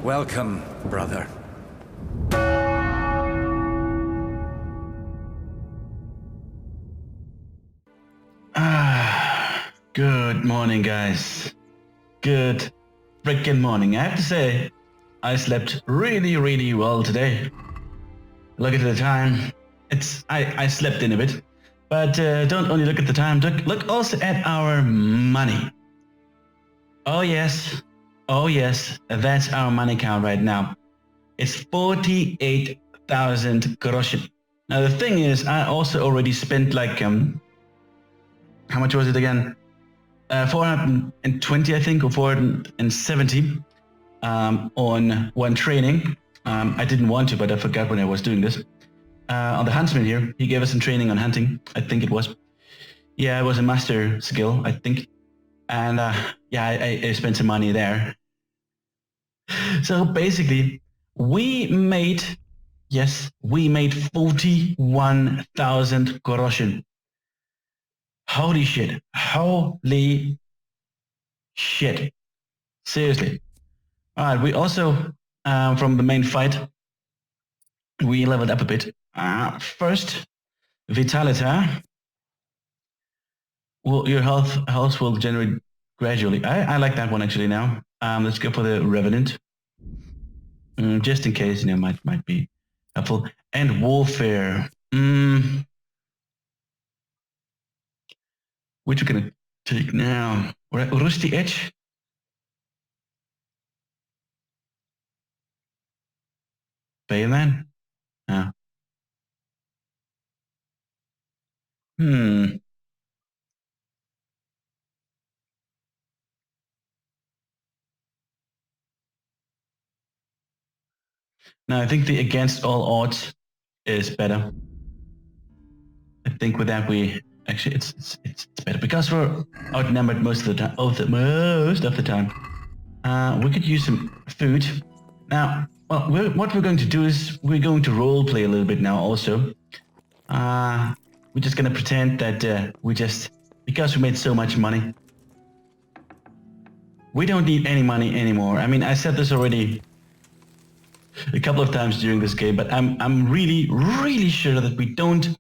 Welcome, brother. Good morning, guys. Good freaking morning. I have to say, I slept really well today. Look at the time. I slept in a bit. But don't only look at the time, look also at our money. Oh yes, that's our money count right now. It's 48,000 groschen. Now the thing is, I also already spent like, how much was it again? 420, I think, or 470 on one training. I didn't want to, but I forgot when I was doing this. On the huntsman here, he gave us some training on hunting, I think it was. Yeah, it was a master skill, I think. And yeah, I spent some money there. So basically, we made 41,000 groschen. Holy shit. Seriously. Alright, we also, from the main fight, we leveled up a bit. First, Vitalita. Well, your health will generate gradually. I like that one actually now. Let's go for the Revenant. Just in case, might be helpful. And Warfare. Which we're gonna take now? We're at Rusty Edge. Bayman? Yeah. No, I think the against all odds is better. I think with that we actually it's better because we're outnumbered most of the time. We could use some food. Now, well, what we're going to do is we're going to role play a little bit now. Also, we're just gonna pretend that because we made so much money, we don't need any money anymore. I mean, I said this already a couple of times during this game, but I'm really sure that we don't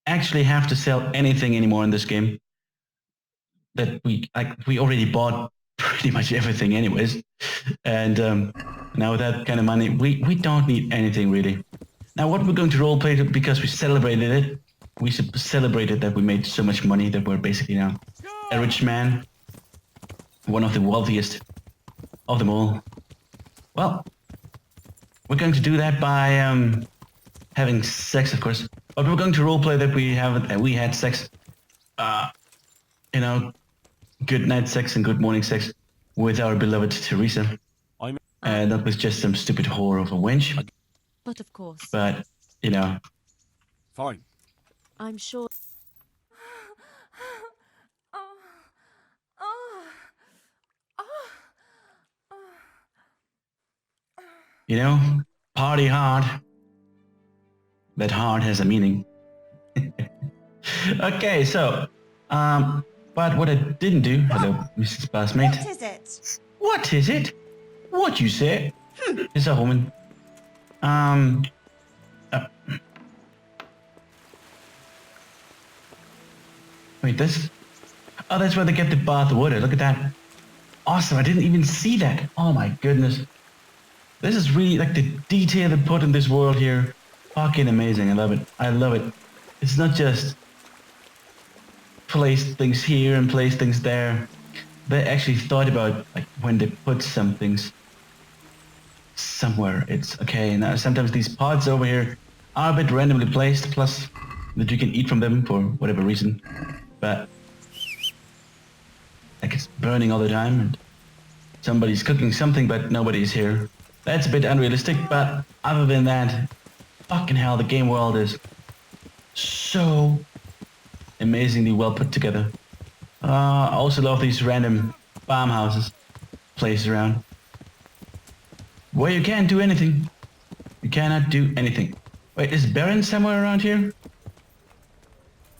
actually have to sell anything anymore in this game. That we already bought pretty much everything anyways, and now with that kind of money, we don't need anything really. Now what we're going to roleplay, because we celebrated that we made so much money that we're basically now a rich man, one of the wealthiest of them all. Well, we're going to do that by having sex, of course. But we're going to roleplay that we had sex, good night sex and good morning sex with our beloved Teresa. That was just some stupid whore of a wench. But of course. But, Fine. I'm sure. Party hard. That hard has a meaning. Okay, so, but what I didn't do, hello, Mrs. Bassmate. What is it? What is it? What you say? It's a woman. Wait, this? Oh, that's where they get the bath water. Look at that. Awesome, I didn't even see that. Oh my goodness. This is really, like, the detail they put in this world here. Fucking amazing, I love it. It's not just place things here and place things there. They actually thought about, like, when they put some things somewhere. It's okay. Now sometimes these pods over here are a bit randomly placed, plus that you can eat from them for whatever reason. But like it's burning all the time and somebody's cooking something but nobody's here. That's a bit unrealistic, but other than that, fucking hell, the game world is so amazingly well put together. I also love these random farmhouses placed around where you can't do anything. You cannot do anything. Wait, is Baron somewhere around here?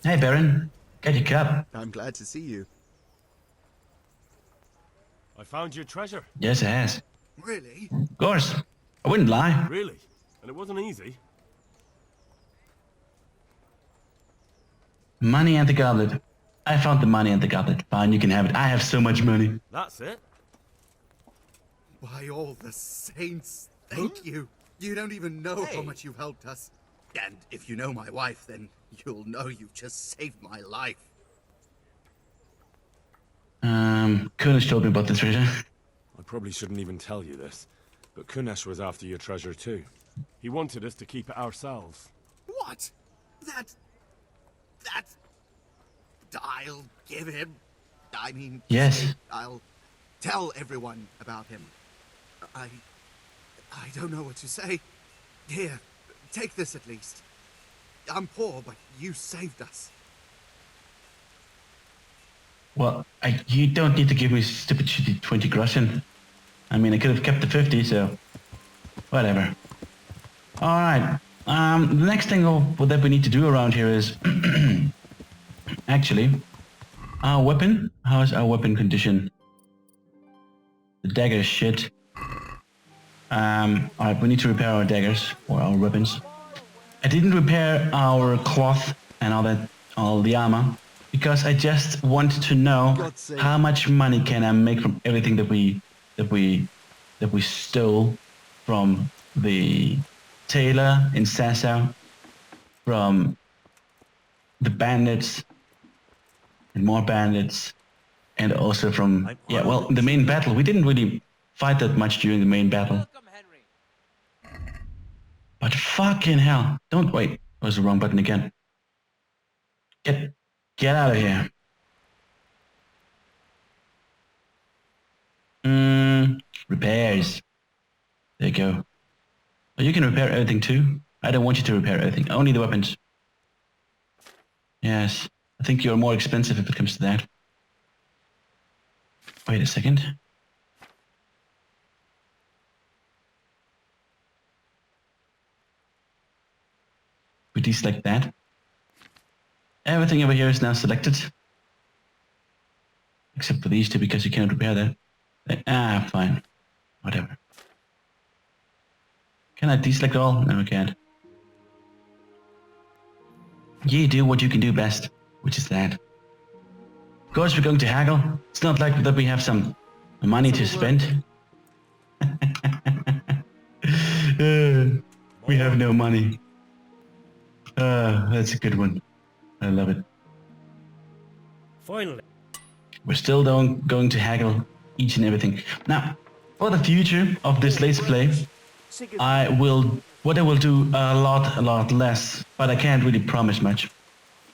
Hey Baron, get your cup. I'm glad to see you. I found your treasure. Yes, it has. Really? Of course. I wouldn't lie. Really? And it wasn't easy? Money and the goblet. I found the money and the goblet. Fine, you can have it. I have so much money. That's it? By all the saints, thank you. You don't even know how much you've helped us. And if you know my wife, then you'll know you've just saved my life. Kunesh told me about the treasure. I probably shouldn't even tell you this, but Kunesh was after your treasure too. He wanted us to keep it ourselves. What? That... I'll give him... I mean... Yes. I'll tell everyone about him. I don't know what to say. Here, take this at least. I'm poor, but you saved us. Well, you don't need to give me stupid shitty 20 groschen. I mean, I could have kept the 50, so... Whatever. Alright. The next thing that we need to do around here is... actually... Our weapon? How's our weapon condition? The dagger is shit. Alright, we need to repair our daggers, or our weapons. I didn't repair our cloth and all the armor, because I just want to know how much money can I make from everything that we stole from the tailor in Sasau, from the bandits and more bandits, and also from the main battle. We didn't really fight that much during the main battle. But fucking hell, don't wait. That was the wrong button again. Get out of here. Repairs. There you go. Oh, you can repair everything too. I don't want you to repair everything. Only the weapons. Yes. I think you're more expensive if it comes to that. Wait a second. We deselect that. Everything over here is now selected. Except for these two, because you cannot repair that. Fine. Whatever. Can I deselect all? No, I can't. You do what you can do best, which is that. Of course we're going to haggle. It's not like that we have some money to spend. We have no money. That's a good one. I love it. Finally. We're still going to haggle each and everything. Now, for the future of this Let's Play, what I will do a lot less, but I can't really promise much,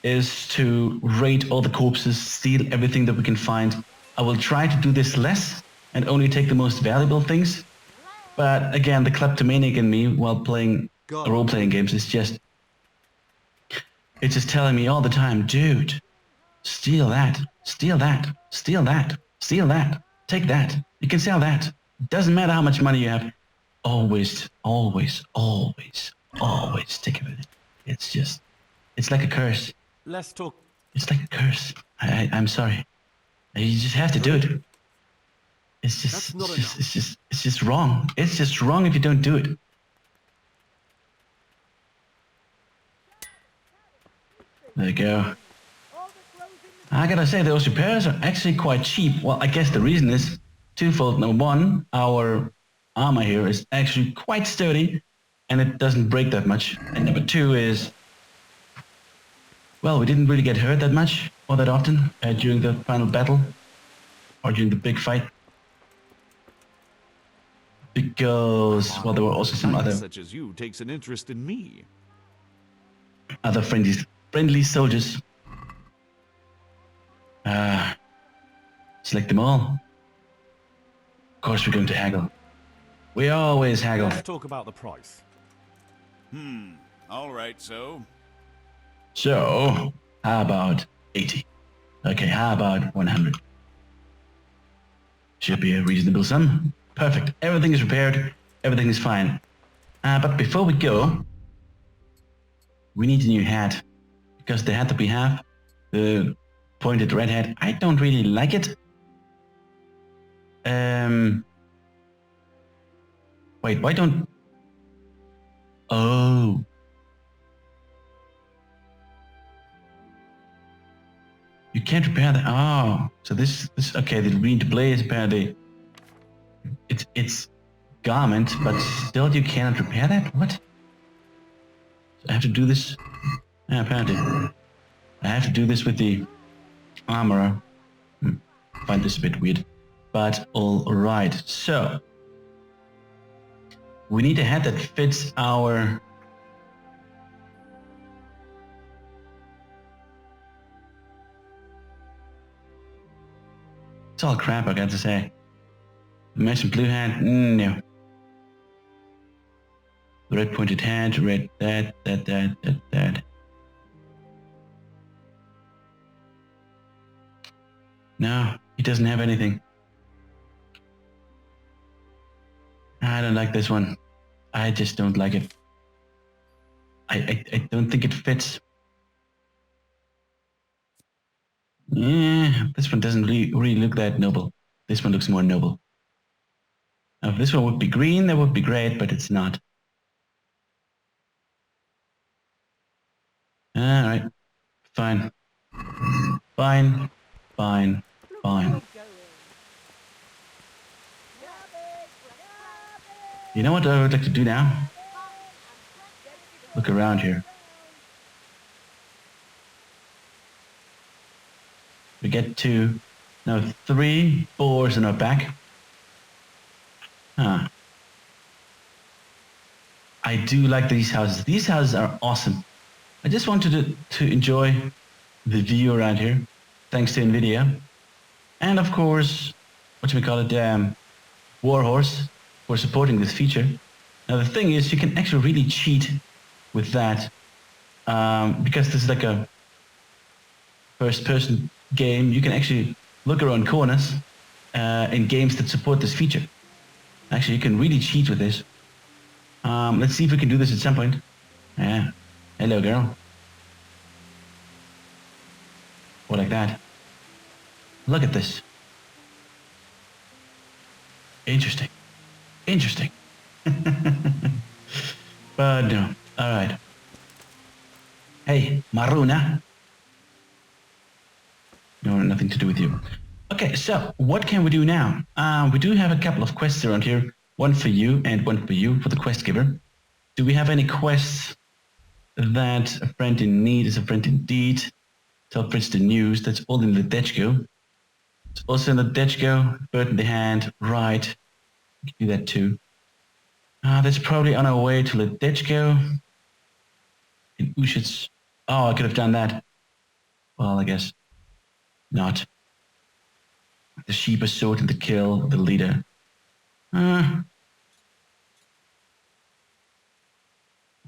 is to raid all the corpses, steal everything that we can find. I will try to do this less and only take the most valuable things. But again, the kleptomaniac in me while playing role-playing games is just... It's just telling me all the time, dude, steal that, steal that, steal that, steal that, take that. You can sell that. Doesn't matter how much money you have. Always, always, always, always take everything. It's just, it's like a curse. Let's talk. It's like a curse. I'm sorry. You just have to do it. It's just wrong. It's just wrong if you don't do it. There you go. I gotta say, those repairs are actually quite cheap. Well, I guess the reason is twofold. Number one, our armor here is actually quite sturdy and it doesn't break that much. And number two is, well, we didn't really get hurt that much or that often during the final battle or during the big fight. Because, well, there were also some other... such as you takes an interest in me. Other friendly soldiers. Select them all. Of course we're going to haggle. We always haggle. Let's talk about the price. All right, so... So, how about 80? Okay, how about 100? Should be a reasonable sum. Perfect. Everything is repaired. Everything is fine. But before we go, we need a new hat. Because the hat that we have, the pointed red hat, I don't really like it. Wait, why don't... Oh. You can't repair that. Oh, so this okay, the green display is apparently... It's garment, but still you cannot repair that? What? So I have to do this... Yeah, apparently. I have to do this with the armorer. I find this a bit weird. But alright, so... We need a hat that fits our... It's all crap, I got to say. Mesh and blue hat, no. Red pointed hat, red that. No, he doesn't have anything. I don't like this one. I just don't like it. I don't think it fits. Yeah, this one doesn't really look that noble. This one looks more noble. Now, if this one would be green, that would be great, but it's not. Alright. Fine. Fine. Fine. Fine. You know what I would like to do now? Look around here. We get 2, no 3 boars in our back. Huh. I do like these houses. These houses are awesome. I just wanted to enjoy the view around here, thanks to NVIDIA. And of course, Warhorse for supporting this feature. Now the thing is, you can actually really cheat with that because this is like a first-person game. You can actually look around corners in games that support this feature. Actually, you can really cheat with this. Let's see if we can do this at some point. Yeah. Hello, girl. Or like that. Look at this. Interesting. Interesting. But no. Alright. Hey, Maruna. No, nothing to do with you. Okay, so what can we do now? We do have a couple of quests around here. One for you and one for you, for the quest giver. Do we have any quests that a friend in need is a friend indeed? Tell Prince the news. That's all in the Dechko. It's also in the Dechko. Bird in the hand. Right. We can do that too. That's probably on our way to the Dechko. In Ushitz. Oh, I could have done that. Well, I guess not. The Sheba sword and the kill the leader. Well,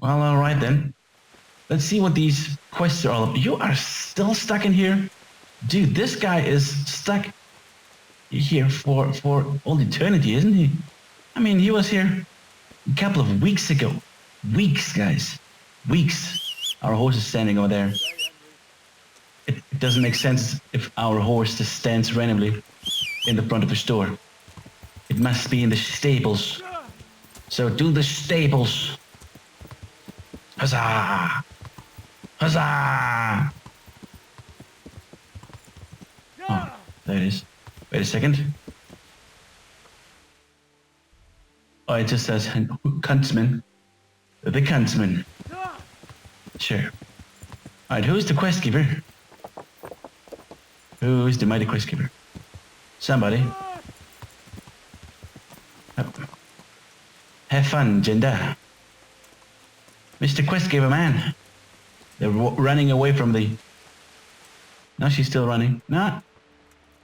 alright then. Let's see what these quests are all about. You are still stuck in here? Dude, this guy is stuck here for all eternity, isn't he? I mean, he was here a couple of weeks ago. Weeks, guys. Weeks. Our horse is standing over there. It doesn't make sense if our horse just stands randomly in the front of a store. It must be in the stables. So do the stables. Huzzah! Huzzah! Oh, there it is. Wait a second. Oh, it just says Kuntzman. The Kuntzman. Sure. Alright, who's the quest giver? Who is the mighty quest giver? Somebody. Oh. Have fun, Jinder. Mr. Quest giver man. They're running away from the... No, she's still running. No.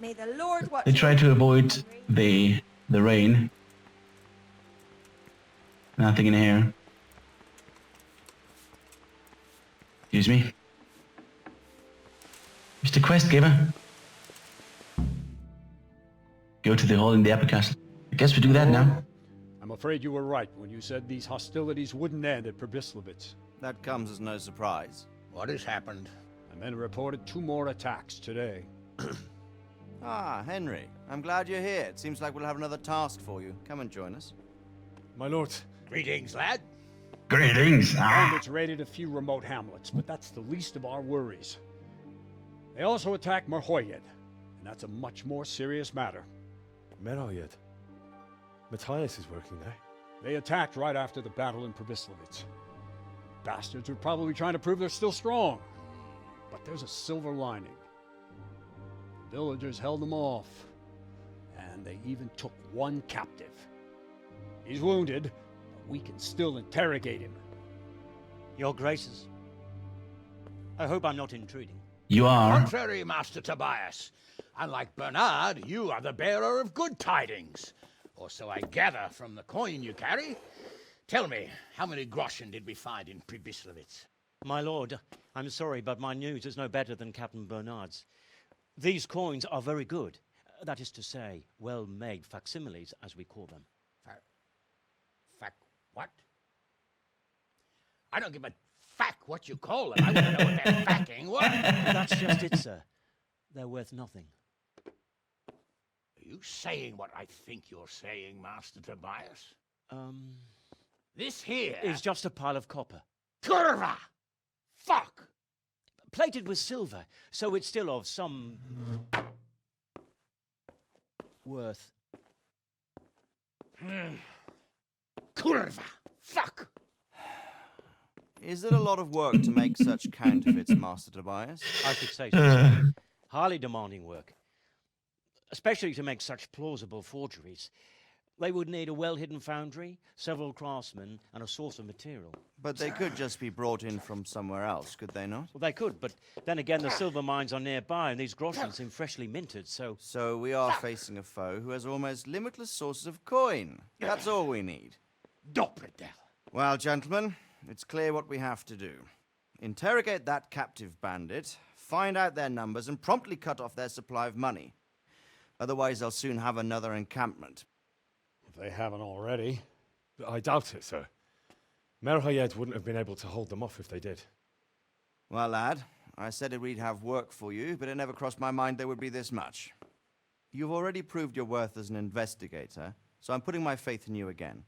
May the Lord watch They try to avoid the rain. Nothing in here. Excuse me. Mr. Quest giver. Go to the hall in the upper castle. I guess we do that now. I'm afraid you were right when you said these hostilities wouldn't end at Probislavitz. That comes as no surprise. What has happened? The men reported 2 more attacks today. Ah, Henry. I'm glad you're here. It seems like we'll have another task for you. Come and join us. My lord. Greetings, lad. Greetings. Bandits raided a few remote hamlets, but that's the least of our worries. They also attacked Merhoyed, and that's a much more serious matter. Merhoyed. Matthias is working there. They attacked right after the battle in Probislavitz. Bastards were probably trying to prove they're still strong. But there's a silver lining. The villagers held them off, and they even took one captive. He's wounded, but we can still interrogate him. Your Graces, I hope I'm not intruding. You are. Contrary, Master Tobias. Unlike Bernard, you are the bearer of good tidings. Or so I gather from the coin you carry. Tell me, how many groschen did we find in Probislavitz? My lord, I'm sorry, but my news is no better than Captain Bernard's. These coins are very good. That is to say, well-made facsimiles, as we call them. What? I don't give a what you call them. I want to know what they're facking. What? That's just it, sir. They're worth nothing. Are you saying what I think you're saying, Master Tobias? This here is just a pile of copper. Kurva! Fuck! Plated with silver, so it's still of some worth. Kurva! Fuck! Is it a lot of work to make such counterfeits, Master Tobias? I should say so, sir. Highly demanding work. Especially to make such plausible forgeries. They would need a well-hidden foundry, several craftsmen, and a source of material. But they could just be brought in from somewhere else, could they not? Well, they could, but then again, the silver mines are nearby, and these groschen seem freshly minted, so... So we are facing a foe who has almost limitless sources of coin. That's all we need. Doppelder. Well, gentlemen, it's clear what we have to do. Interrogate that captive bandit, find out their numbers, and promptly cut off their supply of money. Otherwise, they'll soon have another encampment. If they haven't already. I doubt it, sir. Merhoyed wouldn't have been able to hold them off if they did. Well, lad, I said we'd have work for you, but it never crossed my mind there would be this much. You've already proved your worth as an investigator, so I'm putting my faith in you again.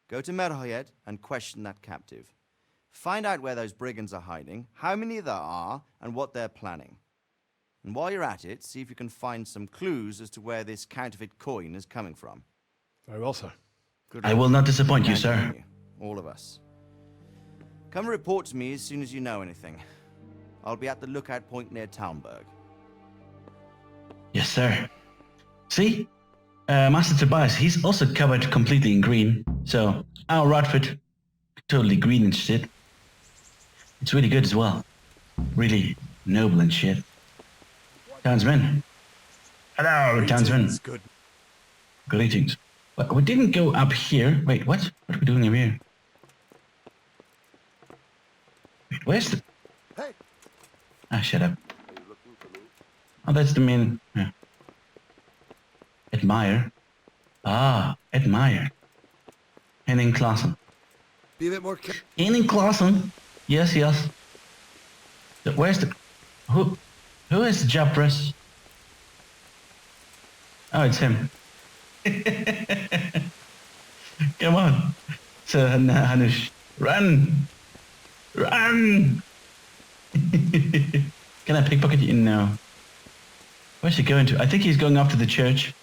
Go to Merhoyed and question that captive. Find out where those brigands are hiding, how many there are, and what they're planning. And while you're at it, see if you can find some clues as to where this counterfeit coin is coming from. Very well, sir. Good I luck. will not disappoint you, Thank sir. you, all of us. Come report to me as soon as you know anything. I'll be at the lookout point near Talmberg. Yes, sir. See? Master Tobias, he's also covered completely in green. So, our Rodford, totally green and shit. It's really good as well. Really noble and shit. Townsman. Hello, Townsman. It's good. Greetings. But we didn't go up here. Wait, what? What are we doing up here? Wait, where's the... Hey. Ah, shut up. Oh, that's the main... Yeah. Admire. Ah, admire. Henning Clausen. Be a bit more Henning Clausen. Yes, yes. Where's the... Who is the job press? Oh, it's him. Come on. So, Hanush. Run! Run! Can I pickpocket you? No. Where's he going to? I think he's going off to the church.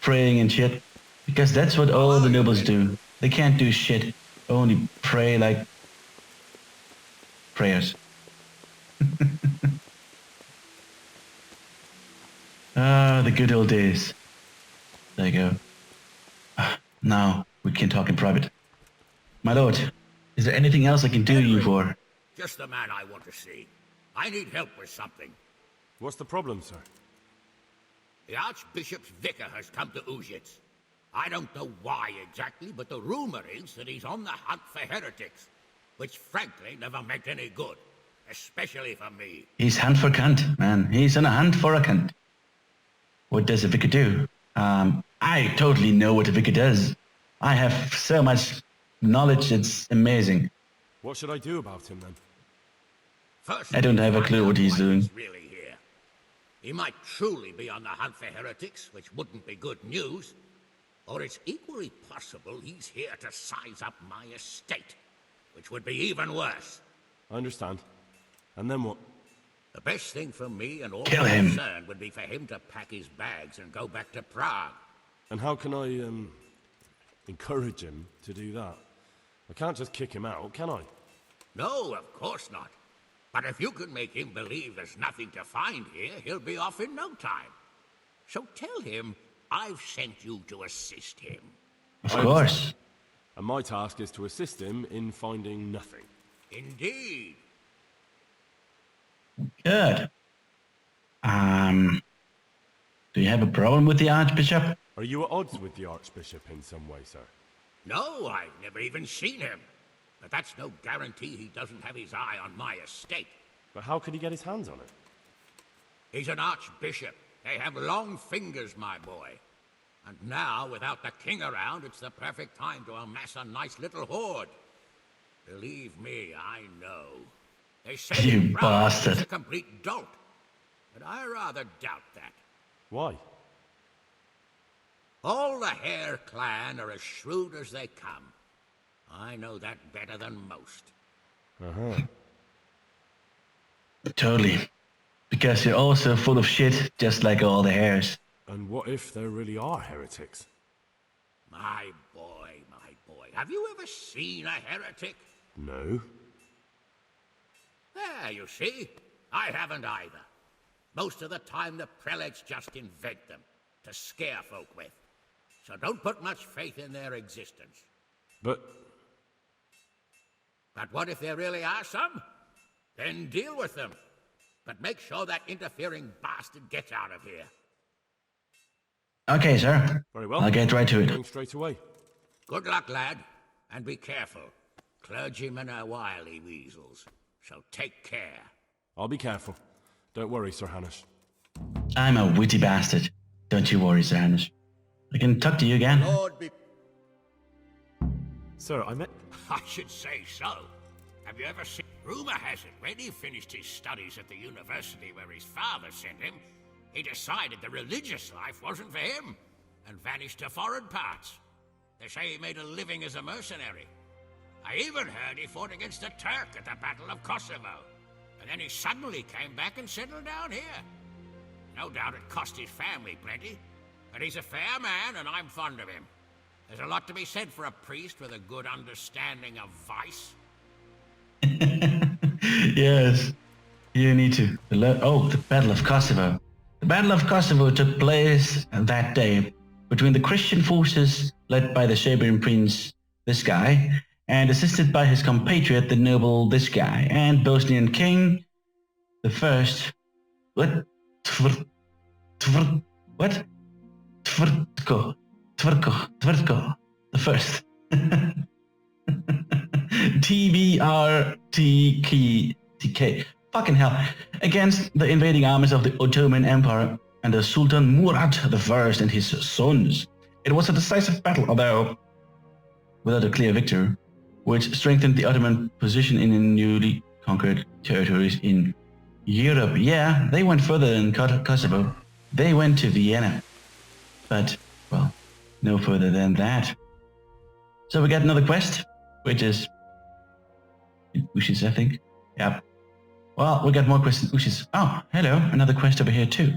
Praying and shit. Because that's what all the nobles do. They can't do shit. Only pray like... prayers. Ah, the good old days. There you go. Now we can talk in private. My lord, is there anything else I can do you for? Just the man I want to see. I need help with something. What's the problem, sir? The Archbishop's vicar has come to Uzhitz. I don't know why exactly, but the rumor is that he's on the hunt for heretics, which frankly never meant any good, especially for me. He's hunt for cunt, man. He's on a hunt for a cunt. What does a vicar do? I totally know what a vicar does. I have so much knowledge, it's amazing. What should I do about him, then? First, I don't have a clue what he's doing. Really here. He might truly be on the hunt for heretics, which wouldn't be good news. Or it's equally possible he's here to size up my estate, which would be even worse. I understand. And then what? The best thing for me and all Kill him. concerned would be for him to pack his bags and go back to Prague. And how can I, encourage him to do that? I can't just kick him out, can I? No, of course not. But if you can make him believe there's nothing to find here, he'll be off in no time. So tell him I've sent you to assist him. Of course. And my task is to assist him in finding nothing. Indeed. Good. Do you have a problem with the Archbishop? Are you at odds with the Archbishop in some way, sir? No, I've never even seen him. But that's no guarantee he doesn't have his eye on my estate. But how could he get his hands on it? He's an archbishop. They have long fingers, my boy. And now, without the king around, it's the perfect time to amass a nice little hoard. Believe me, I know. They say You Brown is bastard. a complete dolt. But I rather doubt that. Why? All the Hare clan are as shrewd as they come. I know that better than most. Uh-huh. Totally. Because you're also full of shit, just like all the hares. And what if there really are heretics? My boy. Have you ever seen a heretic? No. There, you see. I haven't either. Most of the time, the prelates just invent them to scare folk with. So don't put much faith in their existence. But what if there really are some? Then deal with them. But make sure that interfering bastard gets out of here. Okay, sir. very well. I'll get right to Going it. straight away. Good luck, lad. And be careful. Clergymen are wily weasels. So take care. I'll be careful. Don't worry, Sir Hanush. I'm a witty bastard. Don't you worry, Sir Hamish. I can talk to you again. Lord be... Sir, I met... I should say so. Have you ever seen... Rumor has it, when he finished his studies at the university where his father sent him, he decided the religious life wasn't for him, and vanished to foreign parts. They say he made a living as a mercenary. I even heard he fought against the Turk at the Battle of Kosovo. And then he suddenly came back and settled down here. No doubt it cost his family plenty, but he's a fair man and I'm fond of him. There's a lot to be said for a priest with a good understanding of vice. Yes. You need to. The Battle of Kosovo. The Battle of Kosovo took place that day between the Christian forces led by the Serbian prince, this guy, and assisted by his compatriot, the noble, this guy, and Bosnian king, the first. What? What? Tvrtko. The first. TBRTK. Fucking hell. Against the invading armies of the Ottoman Empire and the Sultan Murad I and his sons. It was a decisive battle, although without a clear victor, which strengthened the Ottoman position in the newly conquered territories in Europe. Yeah, they went further than Kosovo. They went to Vienna. But, well, no further than that. So we got another quest, which is Ushis, I think. Yep. Well, we got more quests in Ushis. Oh, hello, another quest over here too.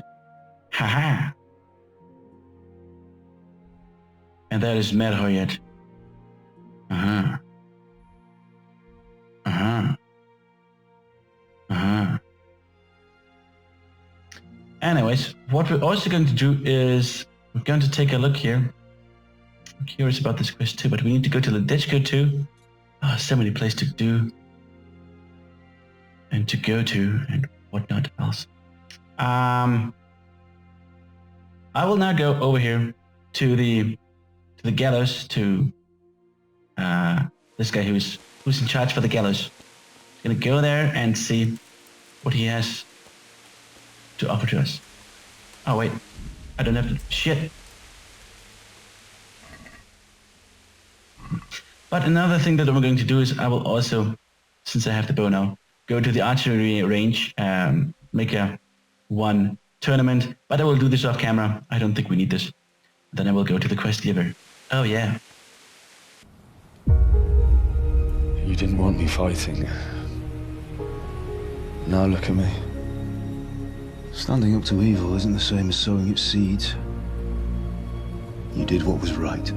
Haha. And there is Merhoyet. Uh-huh. Anyways, what we're also going to do is we're going to take a look here. I'm curious about this quest too, but we need to go to Ledechko too. Oh, so many places to do and to go to and whatnot else. I will now go over here to the gallows to this guy who's in charge for the gallows. Gonna go there and see what he has to offer to us. Oh wait, I don't have the shit. But another thing that I'm going to do is I will also, since I have the bow now, go to the archery range, make one tournament, but I will do this off camera. I don't think we need this. Then I will go to the quest giver. Oh yeah. You didn't want me fighting. Now look at me. Standing up to evil isn't the same as sowing its seeds. You did what was right.